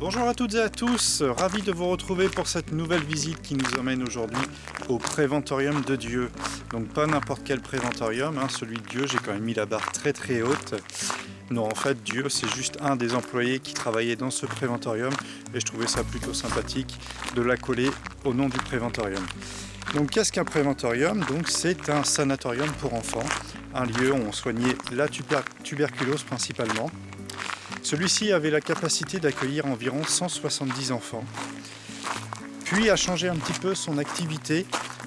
Bonjour à toutes et à tous, ravi de vous retrouver pour cette nouvelle visite qui nous emmène aujourd'hui au Préventorium de Dieu. Donc pas n'importe quel préventorium, celui de Dieu, j'ai quand même mis la barre très très haute. Non, en fait, Dieu, c'est juste un des employés qui travaillait dans ce préventorium et je trouvais ça plutôt sympathique de l'accoler au nom du préventorium. Donc qu'est-ce qu'un préventorium? Donc c'est un sanatorium pour enfants, un lieu où on soignait la tuberculose principalement. Celui-ci avait la capacité d'accueillir environ 170 enfants, puis a changé un petit peu son activité,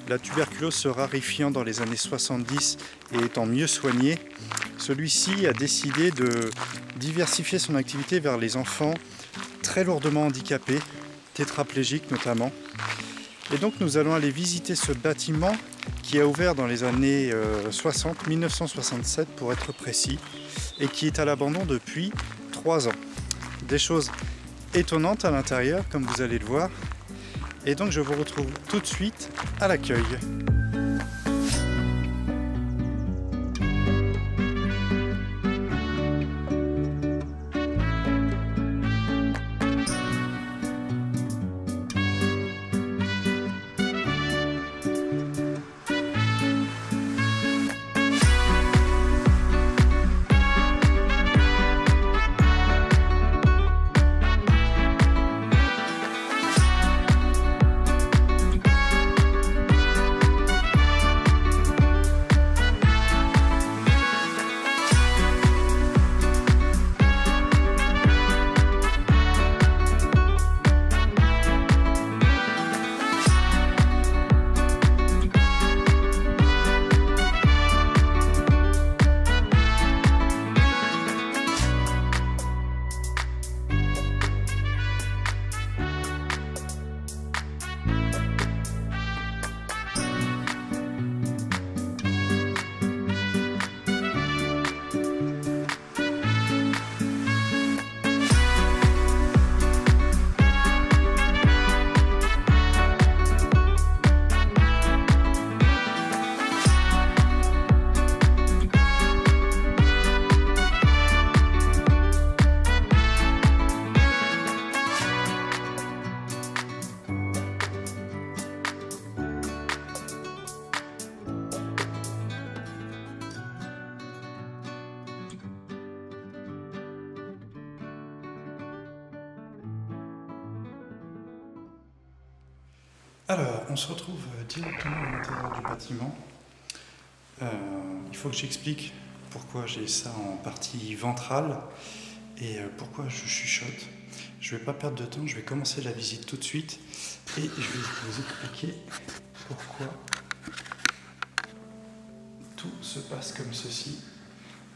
la tuberculose se raréfiant dans les années 70 et étant mieux soignée. Celui-ci a décidé de diversifier son activité vers les enfants très lourdement handicapés, tétraplégiques notamment. Et donc nous allons aller visiter ce bâtiment qui a ouvert dans les années 60, 1967 pour être précis, et qui est à l'abandon depuis 3 ans. Des choses étonnantes à l'intérieur, comme vous allez le voir. Et donc je vous retrouve tout de suite à l'accueil. Alors, on se retrouve directement à l'intérieur du bâtiment. Il faut que j'explique pourquoi j'ai ça en partie ventrale et pourquoi je chuchote. Je ne vais pas perdre de temps, je vais commencer la visite tout de suite et je vais vous expliquer pourquoi tout se passe comme ceci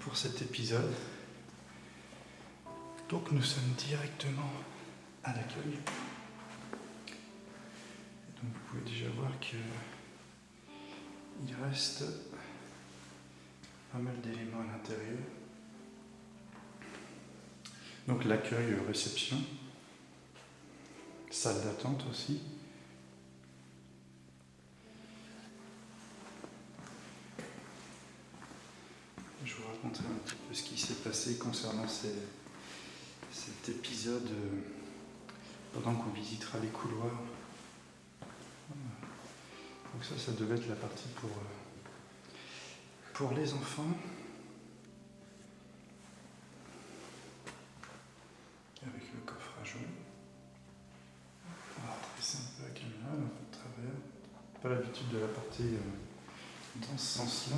pour cet épisode. Donc nous sommes directement à l'accueil. Donc vous pouvez déjà voir qu'il reste pas mal d'éléments à l'intérieur. Donc l'accueil, réception, salle d'attente aussi. Je vous raconterai un petit peu ce qui s'est passé concernant cet épisode pendant qu'on visitera les couloirs. Donc ça devait être la partie pour les enfants. Avec le coffre à jouer. On va tresser un peu la caméra, un peu de travers. Pas l'habitude de la porter dans ce sens-là.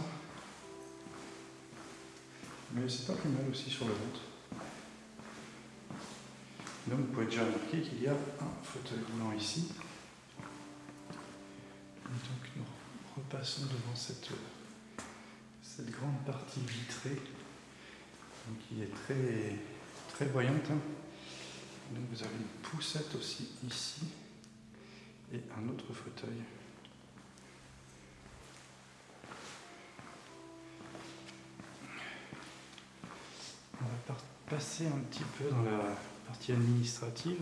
Mais c'est pas plus mal aussi sur le ventre. Donc vous pouvez déjà remarquer qu'il y a un fauteuil roulant ici. Donc nous repassons devant cette grande partie vitrée, donc qui est très, très voyante. Donc vous avez une poussette aussi ici et un autre fauteuil. On va passer un petit peu dans la partie administrative.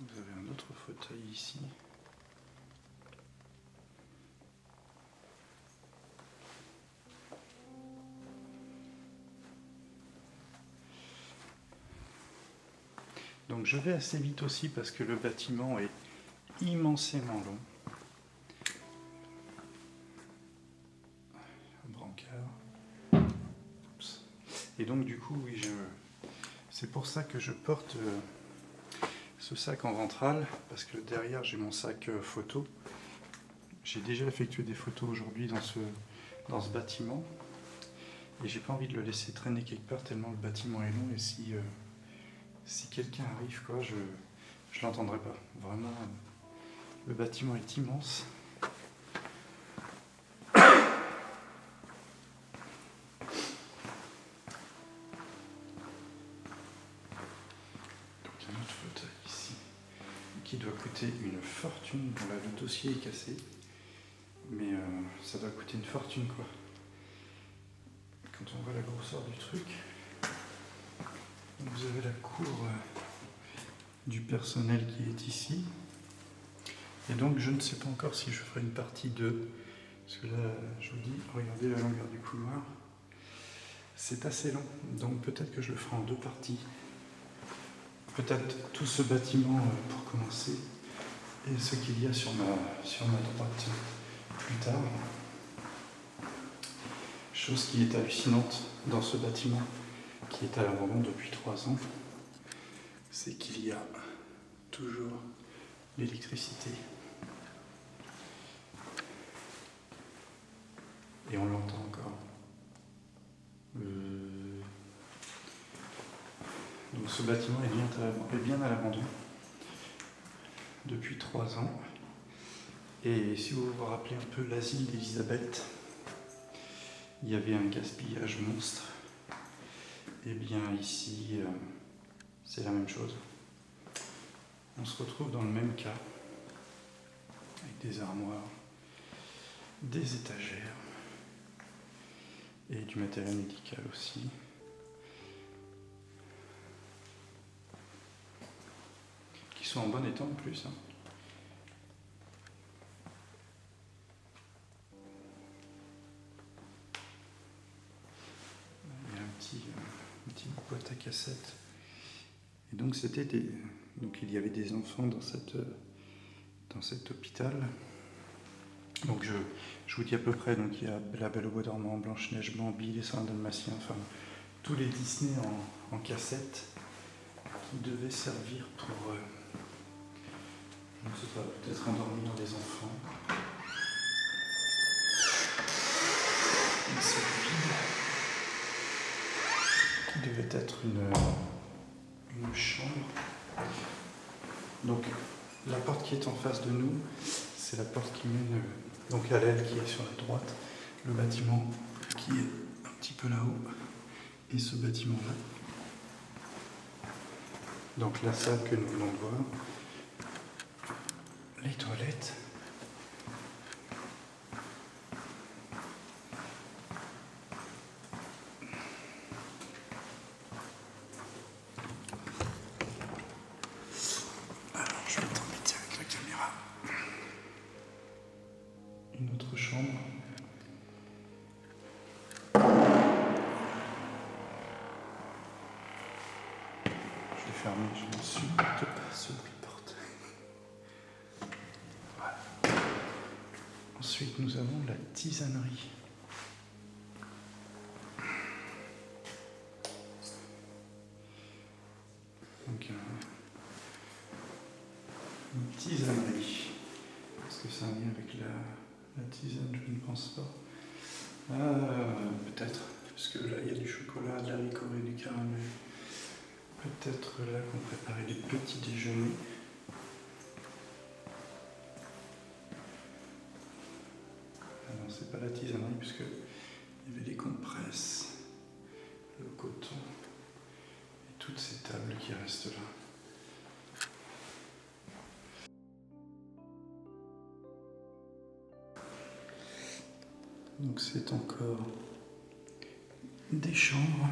Vous avez un autre fauteuil ici. Donc je vais assez vite aussi parce que le bâtiment est immensément long. Un brancard. Oups. Et donc du coup, oui, c'est pour ça que je porte ce sac en ventral, parce que derrière j'ai mon sac photo. J'ai déjà effectué des photos aujourd'hui dans ce bâtiment. Et j'ai pas envie de le laisser traîner quelque part tellement le bâtiment est long, et si quelqu'un arrive, quoi, je l'entendrai pas. Vraiment, le bâtiment est immense. Donc un autre fauteuil ici, qui doit coûter une fortune. Bon là, le dossier est cassé, mais ça doit coûter une fortune, quoi. Quand on voit la grosseur du truc, vous avez la cour du personnel qui est ici. Et donc je ne sais pas encore si je ferai une partie 2. Parce que là, je vous dis, regardez la longueur du couloir. C'est assez long, donc peut-être que je le ferai en 2 parties. Peut-être tout ce bâtiment pour commencer, et ce qu'il y a sur ma droite plus tard. Chose qui est hallucinante dans ce bâtiment, qui est à l'abandon depuis 3 ans, c'est qu'il y a toujours l'électricité. Et on l'entend encore. Donc ce bâtiment est bien à l'abandon depuis 3 ans. Et si vous vous rappelez un peu l'asile d'Elisabeth, il y avait un gaspillage monstre. Et bien ici, c'est la même chose. On se retrouve dans le même cas, avec des armoires, des étagères, et du matériel médical aussi. Qui sont en bon état en plus. Hein. Il y a une petite boîte à cassettes. Et donc donc il y avait des enfants dans cet hôpital. Donc je vous dis à peu près, donc il y a La Belle au Bois dormant, Blanche-Neige, Bambi, Les 101 Dalmatiens, enfin tous les Disney en cassette qui devaient servir pour je ne sais pas, peut-être endormir les enfants. Et c'est vide, qui devait être une chambre. Donc la porte qui est en face de nous, c'est la porte qui mène donc à l'aile qui est sur la droite, le bâtiment qui est un petit peu là-haut, et ce bâtiment-là. Donc la salle que nous venons de voir, les toilettes, alors je vais t'embêter avec la caméra. Une autre chambre. Je vais fermer, je ne supporte pas ce bruit de porte. Voilà. Ensuite, nous avons la tisanerie. Donc, une tisanerie. Est-ce que ça a un lien avec la tisane? Je ne pense pas. Peut-être, parce que là, il y a du chocolat, de la ricorée, du caramel. Peut-être là qu'on préparait des petits déjeuners. Ah non, c'est pas la tisanerie, puisque il y avait les compresses, le coton, et toutes ces tables qui restent là. Donc c'est encore des chambres.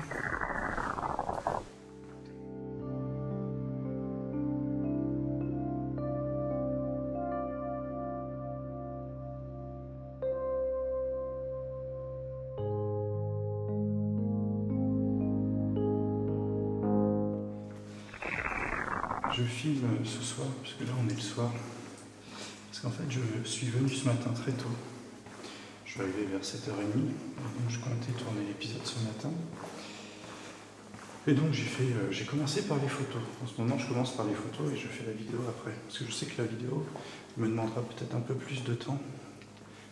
je filme ce soir, parce que là on est le soir. Parce qu'en fait, je suis venu ce matin très tôt. Je suis arrivé vers 7h30, donc je comptais tourner l'épisode ce matin. Et donc j'ai commencé par les photos. En ce moment, je commence par les photos et je fais la vidéo après. Parce que je sais que la vidéo me demandera peut-être un peu plus de temps.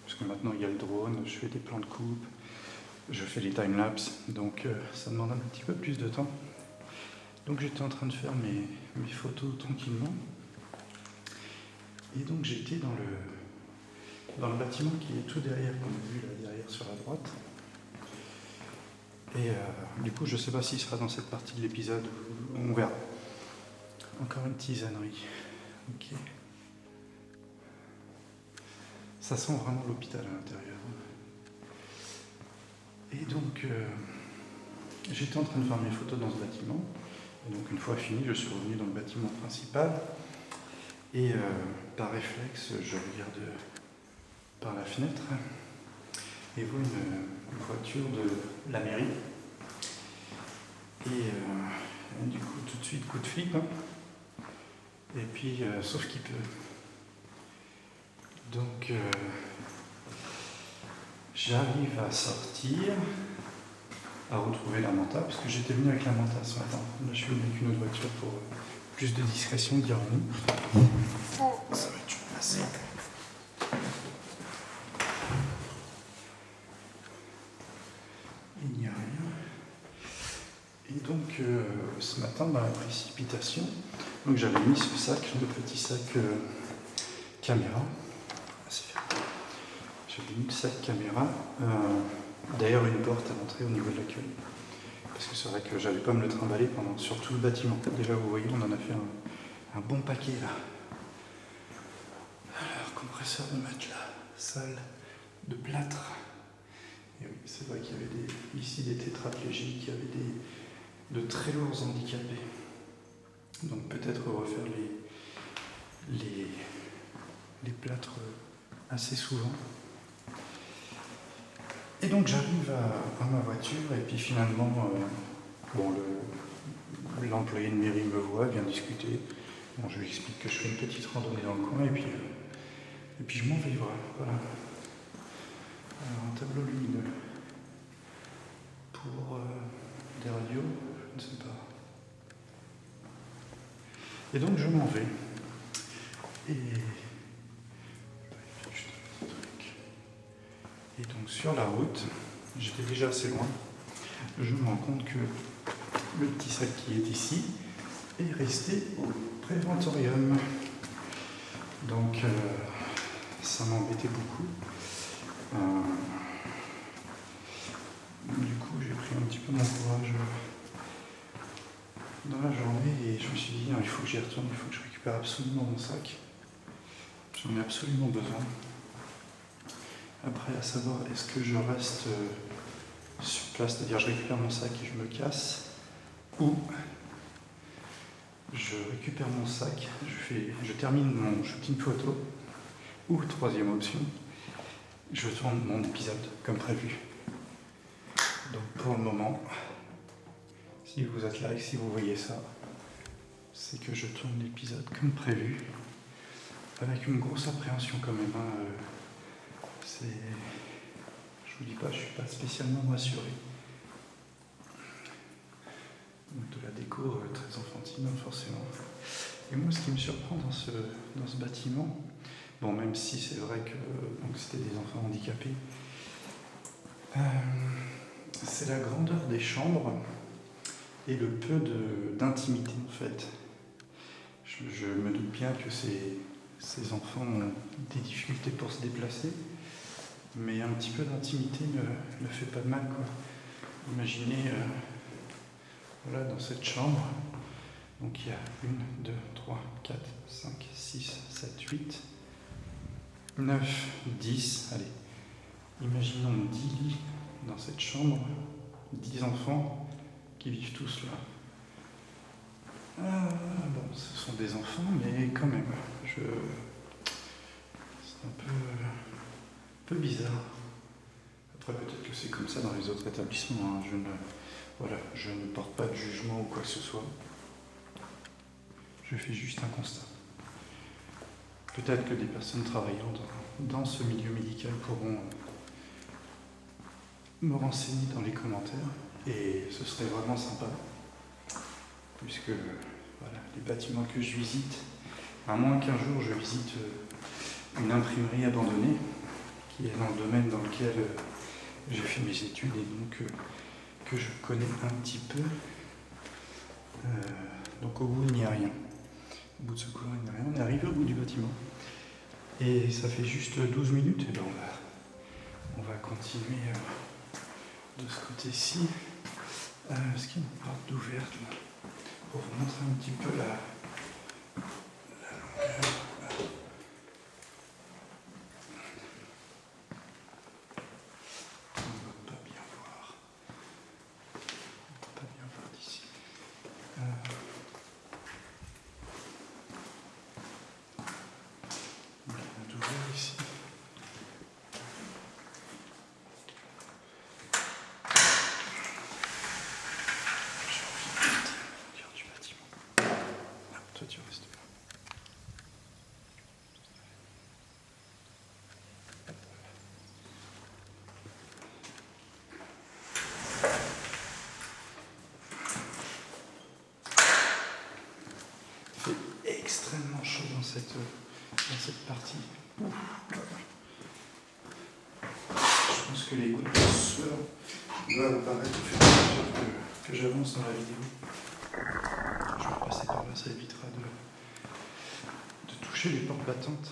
Parce que maintenant, il y a le drone, je fais des plans de coupe, je fais les timelapses, donc ça demande un petit peu plus de temps. Donc j'étais en train de faire mes photos tranquillement. Et donc j'étais dans le bâtiment qui est tout derrière, qu'on a vu là derrière sur la droite. Et du coup, je ne sais pas s'il sera dans cette partie de l'épisode, on verra. Encore une tisanerie. Ok. Ça sent vraiment l'hôpital à l'intérieur. Et donc, j'étais en train de faire mes photos dans ce bâtiment. Et donc, une fois fini, je suis revenu dans le bâtiment principal. Et par réflexe, je regarde par la fenêtre et vois une voiture de la mairie. Et du coup, tout de suite, coup de flip. Hein. Et puis, sauf qu'il peut. Donc, j'arrive à sortir, à retrouver la Manta, parce que j'étais venu avec la Manta ce matin. Là, je suis venu avec une autre voiture pour plus de discrétion, dirons-nous. Ça va être passé. Il n'y a rien. Et donc, ce matin, dans la précipitation, donc j'avais mis ce sac, le petit sac caméra. J'avais mis le sac caméra derrière une porte à l'entrée au niveau de l'accueil. Parce que c'est vrai que j'allais pas me le trimballer sur tout le bâtiment. Déjà, vous voyez, on en a fait un bon paquet là. Alors, compresseur de matelas, salle de plâtre. Et oui, c'est vrai qu'il y avait ici des tétraplégiques, il y avait de très lourds handicapés. Donc peut-être refaire les plâtres assez souvent. Et donc j'arrive à ma voiture et puis finalement, l'employé de mairie me voit, vient discuter. Bon, je lui explique que je fais une petite randonnée dans le coin et puis je m'en vais, voilà. Alors, un tableau lumineux pour des radios, je ne sais pas. Et donc je m'en vais. Et donc sur la route, j'étais déjà assez loin, je me rends compte que le petit sac qui est ici est resté au préventorium. Donc ça m'embêtait beaucoup. Du coup, j'ai pris un petit peu mon courage dans la journée et je me suis dit, il faut que j'y retourne, il faut que je récupère absolument mon sac. J'en ai absolument besoin. Après, à savoir, est-ce que je reste sur place, c'est-à-dire je récupère mon sac et je me casse, ou je récupère mon sac, je termine mon shooting photo, ou troisième option, je tourne mon épisode comme prévu. Donc pour le moment, si vous êtes là et si vous voyez ça, c'est que je tourne l'épisode comme prévu, avec une grosse appréhension quand même. Je vous dis pas, je suis pas spécialement rassuré. Donc de la déco très enfantine, forcément. Et moi, ce qui me surprend dans ce bâtiment, bon, même si c'est vrai que c'était des enfants handicapés, c'est la grandeur des chambres et le peu d'intimité en fait. Je me doute bien que ces enfants ont des difficultés pour se déplacer, mais un petit peu d'intimité ne fait pas de mal, quoi. Imaginez, voilà, dans cette chambre, donc il y a 1, 2, 3, 4, 5, 6, 7, 8, 9, 10, allez, imaginons 10 lits dans cette chambre, 10 enfants qui vivent tous là. Bon, ce sont des enfants, mais quand même, c'est un peu bizarre. Après, peut-être que c'est comme ça dans les autres établissements. Hein. Je ne porte pas de jugement ou quoi que ce soit. Je fais juste un constat. Peut-être que des personnes travaillant dans ce milieu médical pourront me renseigner dans les commentaires et ce serait vraiment sympa puisque voilà, les bâtiments que je visite, à moins qu'un jour je visite une imprimerie abandonnée qui est dans le domaine dans lequel j'ai fait mes études et donc que je connais un petit peu. Donc au bout il n'y a rien. Au bout de ce couloir il n'y a rien. On est arrivé au bout du bâtiment. Et ça fait juste 12 minutes et ben on va continuer de ce côté-ci. Est-ce qu'il y a une porte ouverte là pour vous montrer un petit peu la longueur. On ne va pas bien voir. On ne va pas bien voir d'ici. Il y a d'ouvert ici. Toi, tu restes là. Il fait extrêmement chaud dans cette partie. Ouf. Je pense que les gouttes de sueur doivent apparaître au fur et à mesure que j'avance dans la vidéo. Je vais passer par là, ça évitera de toucher les portes battantes.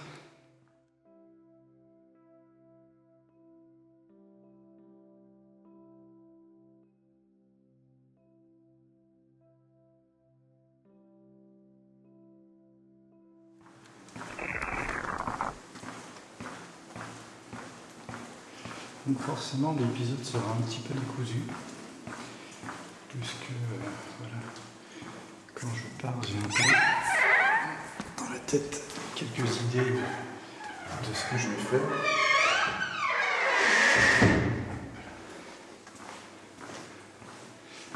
Donc forcément l'épisode sera un petit peu décousu, puisque voilà, quand je pars j'ai un peu dans la tête quelques idées de ce que je vais faire.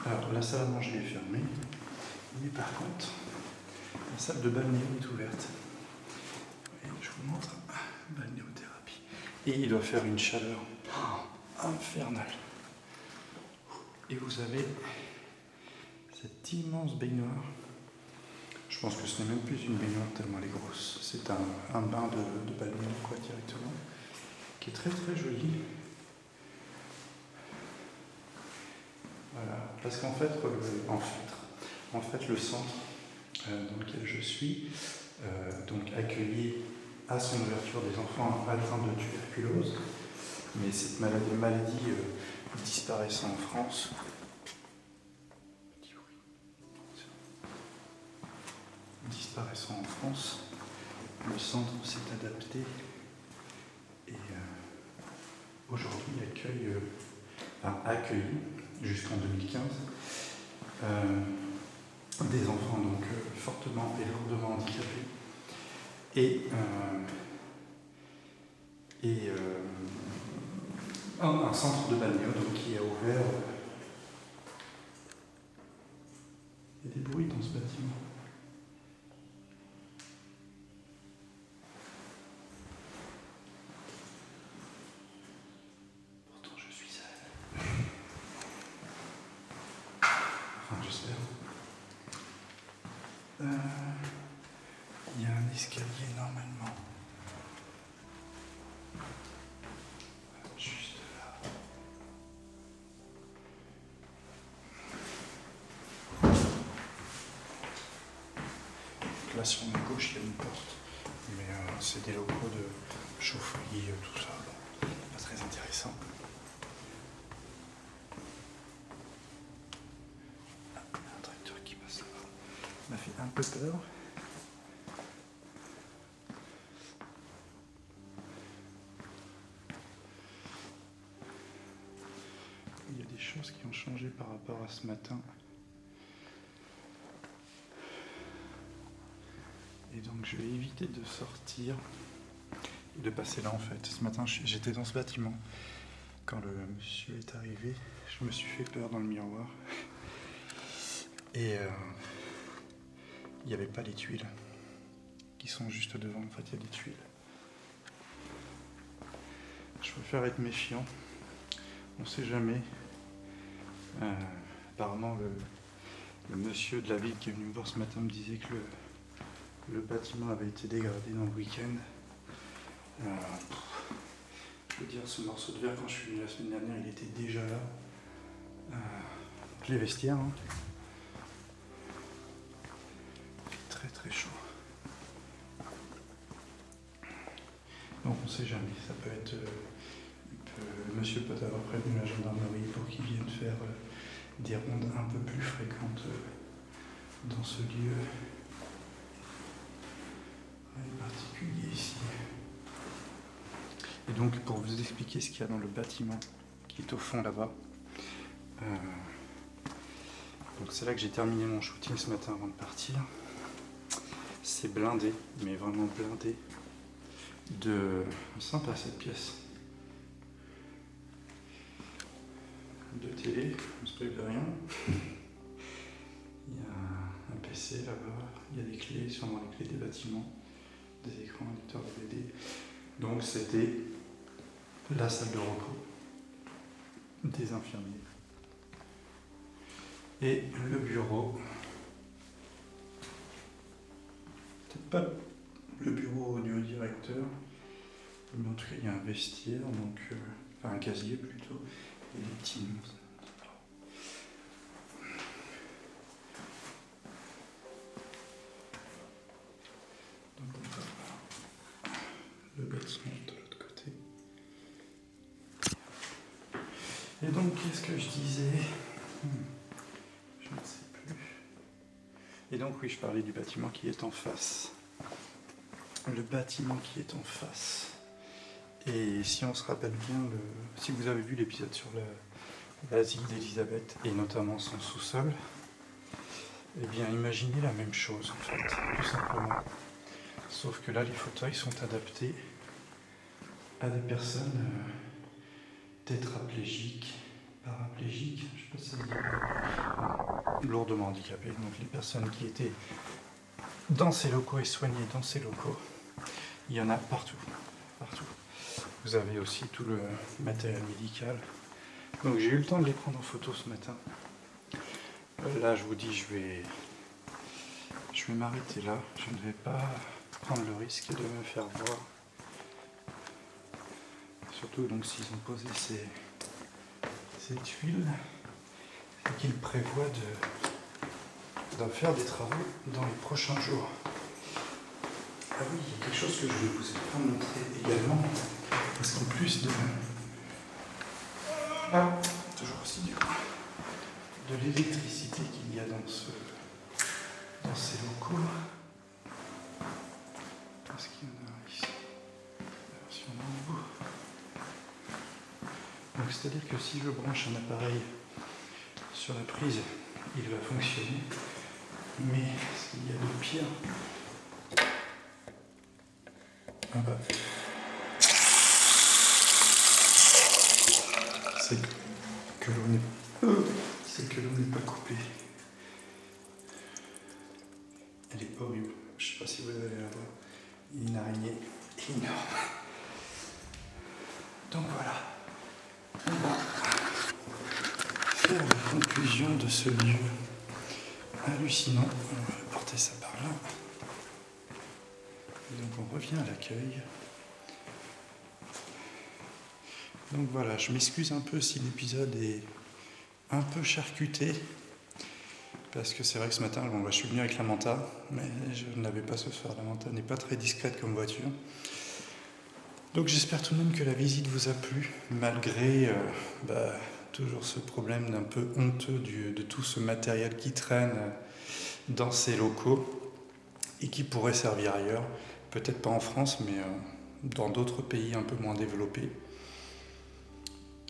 Alors la salle à manger est fermée, mais par contre la salle de balnéo est ouverte. Et je vous montre balnéothérapie. Et il doit faire une chaleur infernale. Et vous avez cette immense baignoire. Je pense que ce n'est même plus une baignoire tellement elle est grosse. C'est un bain de balnéo quoi directement, qui est très très joli. Voilà, parce qu'en fait, le centre dans lequel je suis, donc accueilli à son ouverture des enfants atteints de tuberculose, mais cette maladie disparaissant en France. Disparaissant en France, le centre s'est adapté et aujourd'hui a accueilli jusqu'en 2015 des enfants donc fortement et lourdement handicapés et un centre de balnéo donc, qui a ouvert. Il y a des bruits dans ce bâtiment. Pourtant je suis seul. Enfin j'espère. Il y a un escalier normalement. Juste là. Là sur ma gauche il y a une porte. Mais c'est des locaux de chaufferie, tout ça. Bon, pas très intéressant. Ah, il y a un tracteur qui passe là-bas. Ça m'a fait un peu peur. Il y a des choses qui ont changé par rapport à ce matin. Et donc je vais éviter de sortir, de passer là en fait. Ce matin j'étais dans ce bâtiment. Quand le monsieur est arrivé, je me suis fait peur dans le miroir. Et il n'y avait pas les tuiles qui sont juste devant, en fait il y a des tuiles. Je préfère être méfiant, on ne sait jamais. Apparemment le monsieur de la ville qui est venu me voir ce matin me disait que le bâtiment avait été dégradé dans le week-end. Je veux dire, ce morceau de verre, quand je suis venu la semaine dernière, il était déjà là. Les vestiaires, hein. Très très chaud. Donc on sait jamais, ça peut être... monsieur peut avoir prévenu la gendarmerie pour qu'ils viennent faire des rondes un peu plus fréquentes dans ce lieu particulier ici. Et donc pour vous expliquer ce qu'il y a dans le bâtiment qui est au fond là-bas, donc c'est là que j'ai terminé mon shooting ce matin avant de partir. C'est blindé, mais vraiment blindé de... Sympa cette pièce. De télé, on se prive de rien. Il y a un PC là-bas, il y a des clés, sûrement les clés des bâtiments, des écrans, lecteurs DVD. Donc c'était la salle de repos des infirmiers. Et le bureau, peut-être pas le bureau du directeur, mais en tout cas il y a un vestiaire, donc, enfin un casier plutôt, et des petits monstres. Donc on va voir le bâtiment de l'autre côté. Et donc qu'est-ce que je disais? Je ne sais plus. Et donc oui, je parlais du bâtiment qui est en face. Le bâtiment qui est en face. Et si on se rappelle bien, si vous avez vu l'épisode sur l'asile d'Elisabeth, et notamment son sous-sol, eh bien imaginez la même chose en fait, tout simplement. Sauf que là, les fauteuils sont adaptés à des personnes tétraplégiques, paraplégiques, je ne sais pas si ça veut dire, lourdement handicapées. Donc les personnes qui étaient dans ces locaux et soignées dans ces locaux, il y en a partout, partout. Vous avez aussi tout le matériel médical. Donc j'ai eu le temps de les prendre en photo ce matin. Là, je vous dis, je vais m'arrêter là. Je ne vais pas prendre le risque de me faire voir. Surtout donc s'ils ont posé ces tuiles, c'est qu'ils prévoient d'en faire des travaux dans les prochains jours. Ah oui, il y a quelque chose que je vais vous pas montrer également, parce qu'en plus de... toujours aussi dur. De l'électricité qu'il y a dans ces locaux. Est-ce qu'il y en a ici? Sûrement en haut. Donc c'est-à-dire que si je branche un appareil sur la prise, il va fonctionner. Mais ce qu'il y a de pire... c'est que l'eau n'est pas coupée. Elle est horrible. Je ne sais pas si vous allez la voir. Il y a une araignée énorme. Donc voilà. On va faire la conclusion de ce lieu hallucinant. On va porter ça par là. Et donc on revient à l'accueil. Donc voilà, je m'excuse un peu si l'épisode est un peu charcuté, parce que c'est vrai que ce matin, bon, je suis venu avec la Manta, mais je ne l'avais pas ce soir. La Manta n'est pas très discrète comme voiture. Donc j'espère tout de même que la visite vous a plu, malgré toujours ce problème d'un peu honteux de tout ce matériel qui traîne dans ces locaux et qui pourrait servir ailleurs, peut-être pas en France, mais dans d'autres pays un peu moins développés.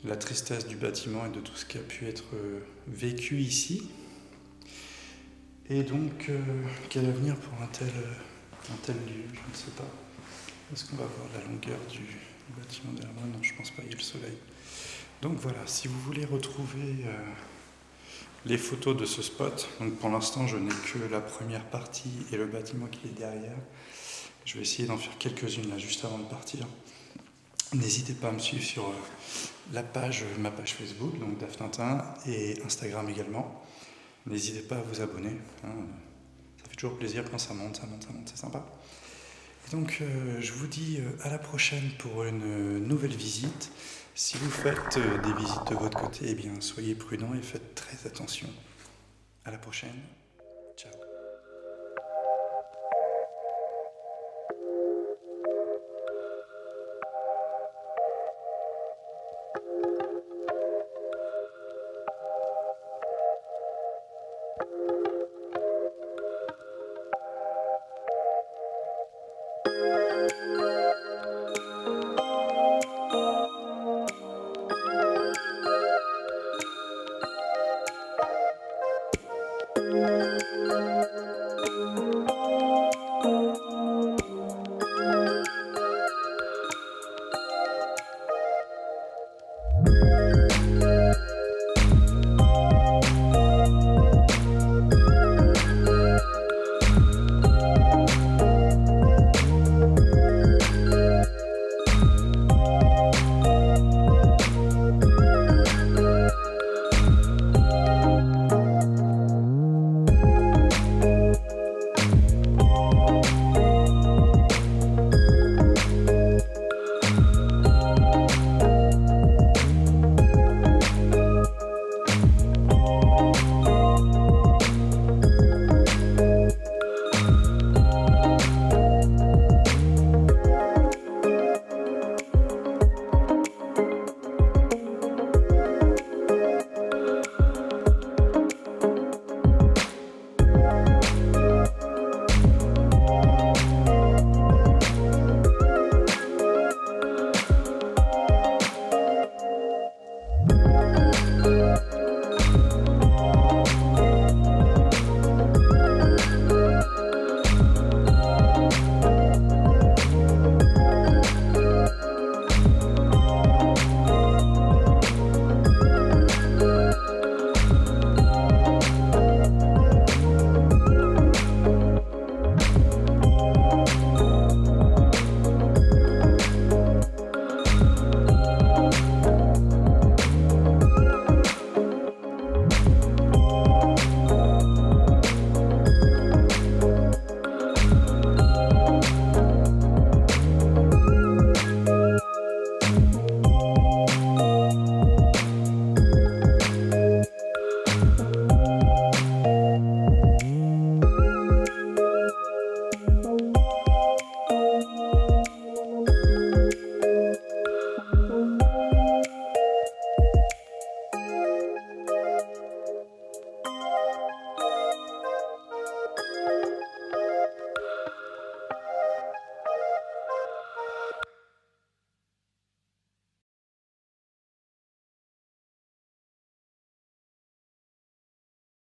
La tristesse du bâtiment et de tout ce qui a pu être vécu ici. Et donc, quel avenir pour un tel lieu? Je ne sais pas. Est-ce qu'on va voir la longueur du bâtiment derrière moi? Non, je ne pense pas, il y a le soleil. Donc voilà, si vous voulez retrouver les photos de ce spot. Donc pour l'instant, je n'ai que la première partie et le bâtiment qui est derrière. Je vais essayer d'en faire quelques-unes là juste avant de partir. N'hésitez pas à me suivre sur ma page Facebook, donc Daf Tintin, et Instagram également. N'hésitez pas à vous abonner. Hein. Ça fait toujours plaisir quand ça monte, c'est sympa. Et donc je vous dis à la prochaine pour une nouvelle visite. Si vous faites des visites de votre côté, eh bien soyez prudents et faites très attention. À la prochaine. Ciao.